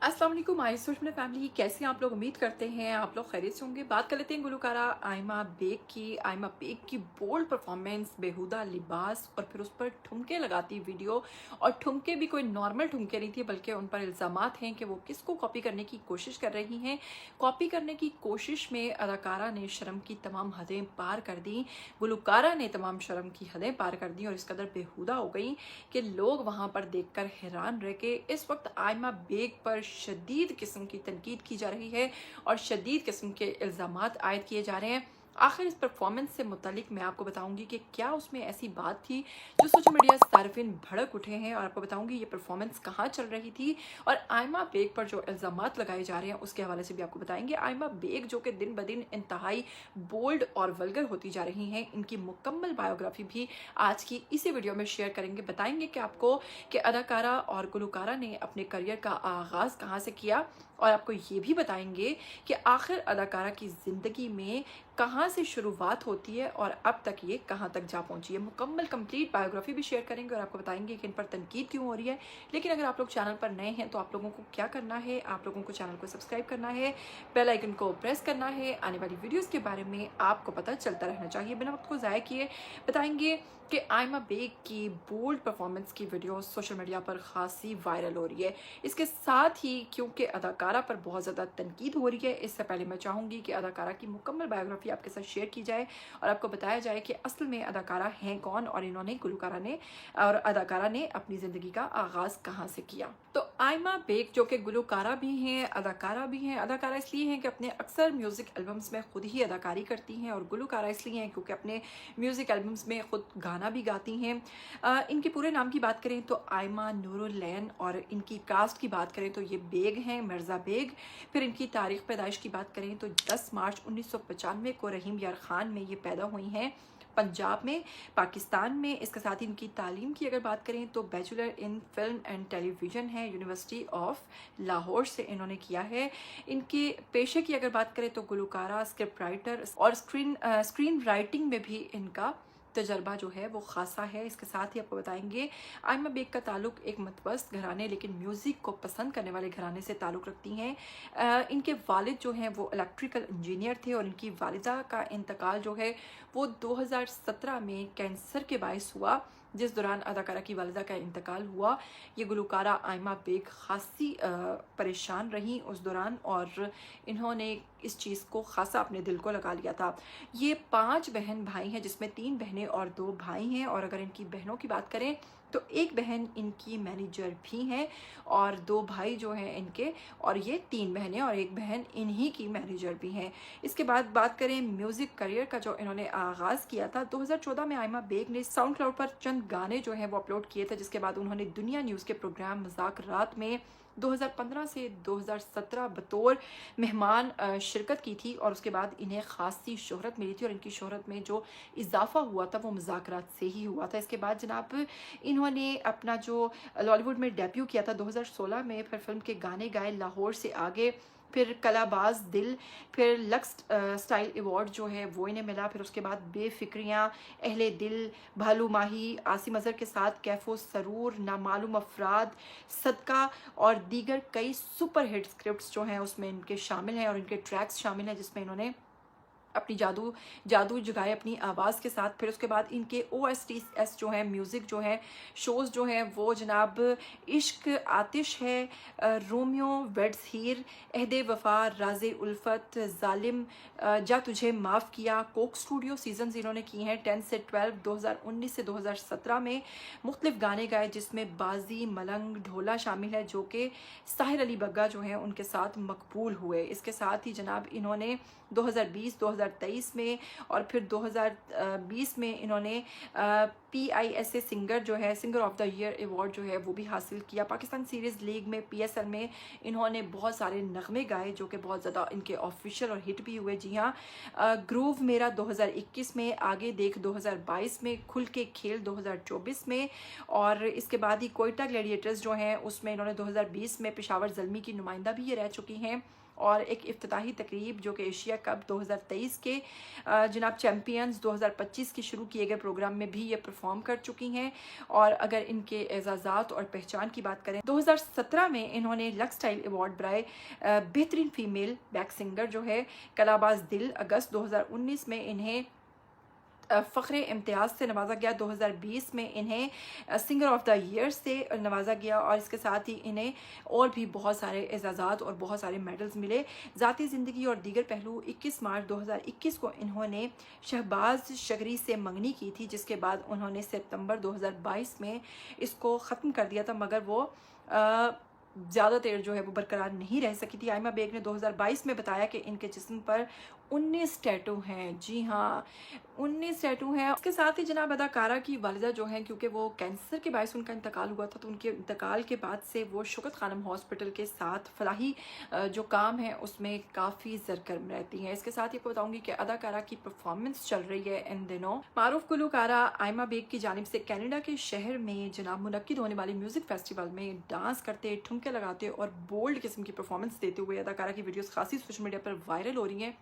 अस्सलाम वालेकुम my social family, कैसे हैं आप लोग? उम्मीद करते हैं आप लोग खैरियत से होंगे। बात कर लेते हैं गुलकारा आयमा बेग की बोल्ड परफॉर्मेंस, बेहुदा लिबास और फिर उस पर ठुमके लगाती वीडियो। और ठुमके भी कोई नॉर्मल ठुमके नहीं थे, बल्कि उन पर इल्ज़ामात हैं कि वो किसको कॉपी करने की कोशिश कर रही हैं। कॉपी करने की कोशिश में अदाकारा ने शर्म की तमाम हदें पार कर दी, गुलकारा ने तमाम शर्म की हदें पार कर दी और इस कदर बेहुदा हो गई कि लोग वहां पर देखकर हैरान रह गए। इस वक्त आयमा बेग पर शदीद किस्म की तनकीद की जा रही है और शदीद किस्म के इल्ज़ामात आयद किए जा रहे हैं। आखिर इस परफॉर्मेंस से मुतालिक मैं आपको बताऊंगी कि क्या उसमें ऐसी बात थी जो सोशल मीडिया सार्फिन भड़क उठे हैं, और आपको बताऊंगी ये परफॉर्मेंस कहाँ चल रही थी और आयमा बेग पर जो इल्ज़ामात लगाए जा रहे हैं उसके हवाले से भी आपको बताएंगे। आयमा बेग जो कि दिन ब दिन इंतहाई बोल्ड और वल्गर होती जा रही हैं, इनकी मुकम्मल बायोग्राफी भी आज की इसी वीडियो में शेयर करेंगे। बताएंगे कि आपको कि अदाकारा और गुलकारा ने अपने करियर का आगाज़ कहाँ से किया, और आपको ये भी बताएंगे कि आखिर अदाकारा की ज़िंदगी में कहाँ से शुरुआत होती है और अब तक ये कहाँ तक जा पहुँची है। मुकम्मल कंप्लीट बायोग्राफी भी शेयर करेंगे और आपको बताएंगे कि इन पर तनकीद क्यों हो रही है। लेकिन अगर आप लोग चैनल पर नए हैं तो आप लोगों को क्या करना है, आप लोगों को चैनल को सब्सक्राइब करना है, बेल आइकन को प्रेस करना है। आने वाली वीडियोस के बारे में आपको पता चलता रहना चाहिए। बिना वक्त को ज़ाया किए बताएंगे कि आयमा बेग की बोल्ड परफॉर्मेंस की वीडियो सोशल मीडिया पर खासी वायरल हो रही है। इसके साथ ही क्योंकि अदाकारा पर बहुत ज़्यादा तनकीद हो रही है, इससे पहले मैं चाहूँगी कि अदाकारा की मुकम्मल बायोग्राफी आपके साथ शेयर की जाए और आपको बताया जाए कि असल में अदाकारा हैं कौन और इन्होंने गुलकारा ने और अदाकारा ने अपनी ज़िंदगी का आगाज़ कहाँ से किया। तो आयमा बेग जो कि गुलकारा भी हैं, अदाकारा भी हैं। अदाकारा इसलिए हैं कि अपने अक्सर म्यूज़िक एल्बम्स में खुद ही अदाकारी करती हैं, और गुलकारा इसलिए हैं क्योंकि अपने म्यूज़िक एल्बम्स में खुद गाना भी गाती हैं। इनके पूरे नाम की बात करें तो आयमा नूरुल लैन, और इनकी कास्ट की बात करें तो ये बेग हैं, मिर्ज़ा बेग। फिर इनकी तारीख़ पैदाइश की बात करें तो 10 मार्च 1995 को रहीम यार ख़ान में ये पैदा हुई हैं, पंजाब में, पाकिस्तान में। इसके साथ ही इनकी तालीम की अगर बात करें तो bachelor in film and television है, यूनिवर्सिटी ऑफ लाहौर से इन्होंने किया है। इनके पेशे की अगर बात करें तो गुलकारा, स्क्रिप्ट राइटर और स्क्रीन राइटिंग में भी इनका तजर्बा जो है वो खासा है। इसके साथ ही आपको बताएंगे आयमा बेग का ताल्लुक एक मतवस्त घराने लेकिन म्यूज़िक को पसंद करने वाले घराने से ताल्लुक़ रखती हैं। इनके वालिद जो हैं वो इलेक्ट्रिकल इंजीनियर थे, और इनकी वालिदा का इंतकाल जो है वो 2017 में कैंसर के बायस हुआ। जिस दौरान अदाकारा की वालिदा का इंतकाल हुआ, ये गुलकारा आयमा बेग खासी परेशान रहीं उस दौरान, और इन्होंने इस चीज़ को खासा अपने दिल को लगा लिया था। ये 5 बहन भाई हैं, जिसमें 3 बहनें और 2 भाई हैं। और अगर इनकी बहनों की बात करें तो एक बहन इनकी मैनेजर भी हैं, और 2 भाई जो हैं इनके, और ये 3 बहनें और एक बहन इन्हीं की मैनेजर भी हैं। इसके बाद बात करें म्यूज़िक करियर का, जो इन्होंने आगाज़ किया था 2014 में आयमा बेग ने साउंड क्लाउड पर चंद गाने जो हैं वो अपलोड किए थे, जिसके बाद उन्होंने दुनिया न्यूज़ के प्रोग्राम मज़ाक रात में 2015 से 2017 बतौर मेहमान शिरकत की थी, और उसके बाद इन्हें खासी शोहरत मिली थी, और इनकी शोहरत में जो इजाफा हुआ था वो मज़ाकरात से ही हुआ था। इसके बाद जनाब इन्होंने अपना जो लॉलीवुड में डेब्यू किया था 2016 में, फिर फिल्म के गाने गाए लाहौर से आगे, फिर कलाबाज दिल, फिर लक्स स्टाइल अवार्ड जो है वो इन्हें मिला। फिर उसके बाद बेफिक्रियाँ, अहले दिल, भालू माही, आसिम अज़हर के साथ कैफो सरूर, नामालूम अफराद, सदका और दीगर कई सुपर हिट स्क्रिप्ट्स जो हैं उसमें इनके शामिल हैं, और इनके ट्रैक्स शामिल हैं जिसमें इन्होंने अपनी जादू जगाए अपनी आवाज़ के साथ। फिर उसके बाद इनके OSTs जो है, म्यूज़िक जो है, शोज़ जो हैं वो जनाब इश्क आतिश है, रोमियो वेड्स हीर, अहदे वफ़ा, राज़े उल्फत, जालिम, जा तुझे माफ़ किया। कोक स्टूडियो सीजन्स इन्होंने की हैं 10 से 12, 2019 से 2017 में। मुख्तलिफ गाने गाए जिसमें बाजी, मलंग, ढोला शामिल है, जो कि साहिर अली बग्गा जो हैं उनके साथ मकबूल हुए। इसके साथ ही जनाब इन्होंने 2020, 2023 में और फिर 2020 में इन्होंने PISA सिंगर जो है, singer of the year award जो है वो भी हासिल किया। पाकिस्तान सीरीज़ लीग में PSL में इन्होंने बहुत सारे नगमे गाए जो कि बहुत ज़्यादा इनके ऑफिशियल और हिट भी हुए। जी हाँ, ग्रूव मेरा 2021 में, आगे देख 2022 में, खुल के खेल 2024 में, और इसके बाद ही कोयटा ग्लैडिएटर्स जो हैं उसमें इन्होंने 2020 में पेशावर ज़ल्मी की नुमाइंदा भी ये रह चुकी हैं। और एक इफ्तिताही तकरीब जो कि एशिया कप 2023 के जनाब चैम्पियंस 2025 के शुरू किए गए प्रोग्राम में भी ये परफॉर्म कर चुकी हैं। और अगर इनके एजाज़ात और पहचान की बात करें, 2017 में इन्होंने लक्स स्टाइल अवार्ड बराए बेहतरीन फीमेल बैक सिंगर जो है कलाबाज दिल, अगस्त 2019 में इन्हें फ़ख्र इम्तियाज़ से नवाजा गया। 2020 में इन्हें सिंगर ऑफ द ईयर से नवाजा गया और इसके साथ ही इन्हें और भी बहुत सारे एजाज़ात और बहुत सारे मेडल्स मिले। ज़ाती ज़िंदगी और दीगर पहलू, 21 मार्च 2021 को इन्होंने शहबाज शगरी से मंगनी की थी, जिसके बाद उन्होंने सितंबर 2022 में इसको ख़त्म कर दिया था, मगर वो ज़्यादा देर जो है वो बरकरार नहीं रह सकी थी। आइमा बेग ने 2022 में बताया कि इनके जिस्म पर 19 टैटू हैं। जी हाँ, 19 टैटू हैं। इसके साथ ही जनाब अदाकारा की वालिदा जो हैं, क्योंकि वो कैंसर के बायस उनका इंतकाल हुआ था, तो उनके इंतकाल के बाद से वो शौकत खानम हॉस्पिटल के साथ फलाही जो काम है उसमें काफ़ी सरगर्म रहती हैं। इसके साथ ही आपको बताऊंगी कि अदाकारा की परफॉर्मेंस चल रही है इन दिनों। मारूफ गुलकारा आइमा बेग की जानिब से कनाडा के शहर में जनाब मुनक्किद होने वाली म्यूज़िक फेस्टिवल में डांस करते, ठुमके लगाते और बोल्ड किस्म की परफॉर्मेंस देते हुए अदाकारा की वीडियोस खासी सोशल मीडिया पर वायरल हो रही हैं,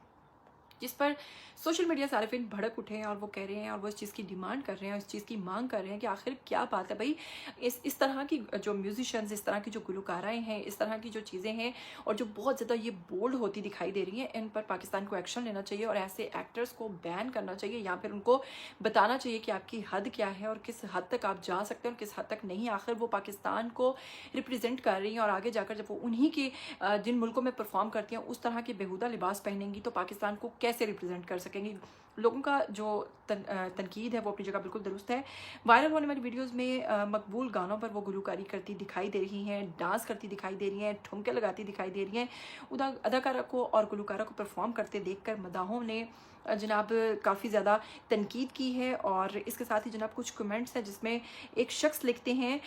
जिस पर सोशल मीडिया सार्फिन भड़क उठे हैं और वो कह रहे हैं और वो इस चीज़ की डिमांड कर रहे हैं, इस चीज़ की मांग कर रहे हैं कि आखिर क्या बात है भाई, इस तरह की जो म्यूजिशियंस, इस तरह की जो गुलकाराएँ हैं, इस तरह की जो चीज़ें हैं और जो बहुत ज़्यादा ये बोल्ड होती दिखाई दे रही हैं, इन पर पाकिस्तान को एक्शन लेना चाहिए और ऐसे एक्टर्स को बैन करना चाहिए या फिर उनको बताना चाहिए कि आपकी हद क्या है और किस हद तक आप जा सकते हैं और किस हद तक नहीं। आखिर वो पाकिस्तान को रिप्रेजेंट कर रही हैं और आगे जाकर जब वो उन्हीं के जिन मुल्कों में परफॉर्म करती हैं उस तरह के बेहुदा लिबास पहनेंगी तो पाकिस्तान को कैसे रिप्रेजेंट कर सकेंगी। लोगों का जो तनकीद है वो अपनी जगह बिल्कुल दुरुस्त है। वायरल होने वाली वीडियोस में मकबूल गानों पर वो गुलकारी करती दिखाई दे रही हैं, डांस करती दिखाई दे रही हैं, ठुमके लगाती दिखाई दे रही हैं। अदाकारा को और गुलकारा को परफॉर्म करते देखकर मदाहों ने जनाब काफ़ी ज़्यादा तनकीद की है। और इसके साथ ही जनाब कुछ कमेंट्स हैं जिसमें एक शख्स लिखते हैं,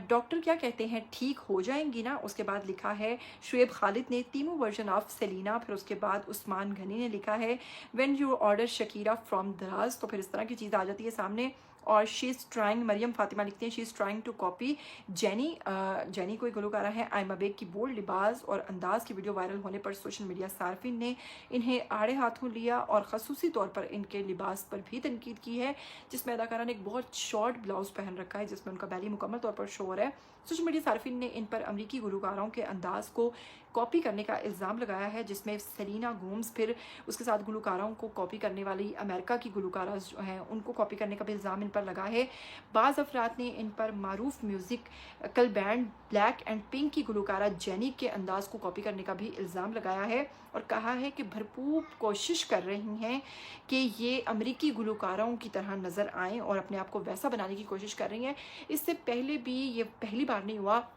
डॉक्टर क्या कहते हैं, ठीक हो जाएंगी ना। उसके बाद लिखा है शुएब खालिद ने तीमू वर्जन ऑफ सेलिना। फिर उसके बाद उस्मान गनी ने लिखा है when you order Shakira from दराज। तो फिर इस तरह की चीज़ आ जाती है सामने। और she is trying, Maryam Fatima लिखती हैं she is trying to copy Jenny. Jenny कोई गुलकारा है। आइमा बेग की बोल्ड लिबास और अंदाज की वीडियो वायरल होने पर सोशल मीडिया सार्फिन ने इन्हें आड़े हाथों लिया और खसूसी तौर पर इनके लिबास पर भी तनकीद की है, जिसमें अदाकारा ने एक बहुत शॉर्ट ब्लाउज पहन रखा है जिसमें उनका बैली मुकम्मल तौर पर शो हो रहा है। सोशल मीडिया सार्फिन ने इन पर अमरीकी गुलकारों के अंदाज को कॉपी करने का इल्ज़ाम लगाया है, जिसमें सेलिना गोम्स, फिर उसके साथ गुलकारों को कॉपी करने वाली अमेरिका की गुलकारा जो हैं उनको कॉपी करने का भी इल्ज़ाम इन पर लगा है। बाज़ अफराद ने इन पर मारूफ म्यूज़िक कल बैंड ब्लैक एंड पिंक की गुलकारा जेनी के अंदाज को कॉपी करने का भी इल्ज़ाम लगाया है और कहा है कि भरपूर कोशिश कर रही हैं कि ये अमरीकी गुलकारों की तरह नज़र आएँ और अपने आप को वैसा बनाने की कोशिश कर रही हैं। इससे पहले भी ये पहली बार नहीं हुआ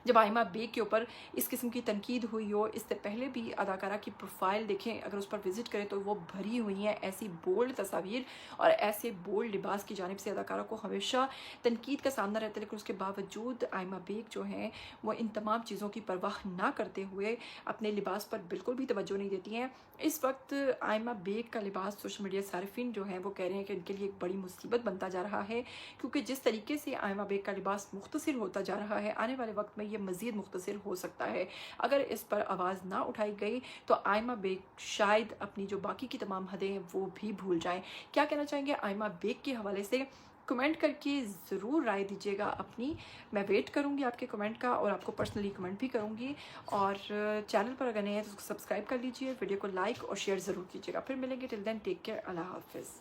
जब आइमा बेग के ऊपर इस किस्म की तनकीद हुई हो। इससे पहले भी अदाकारा की प्रोफाइल देखें, अगर उस पर विजिट करें तो वो भरी हुई हैं ऐसी बोल्ड तस्वीर और ऐसे बोल्ड लिबास की जानिब से अदाकारा को हमेशा तनकीद का सामना रहता है। लेकिन उसके बावजूद आइमा बेग जो हैं वो इन तमाम चीज़ों की परवाह ना करते हुए अपने लिबास पर बिल्कुल भी तवज्जो नहीं देती हैं। इस वक्त आइमा बेग का लिबास सोशल मीडिया सार्फिन जो हैं वो कह रहे हैं कि इनके लिए एक बड़ी मुसीबत बनता जा रहा है, क्योंकि जिस तरीके से आइमा बेग का लिबास मुख्तसर होता जा रहा है आने वाले वक्त में ये मज़ीद मुख्तसर हो सकता है। अगर इस पर आवाज़ ना उठाई गई तो आइमा बेग शायद अपनी जो बाकी की तमाम हदें हैं वो भी भूल जाएं। क्या कहना चाहेंगे आइमा बेग के हवाले से, कमेंट करके ज़रूर राय दीजिएगा अपनी। मैं वेट करूँगी आपके कमेंट का और आपको पर्सनली कमेंट भी करूँगी। और चैनल पर अगर नए हैं तो उसको सब्सक्राइब कर लीजिए, वीडियो को लाइक और शेयर ज़रूर कीजिएगा। फिर मिलेंगे, टिल देन टेक केयर, अल्लाह हाफिज़।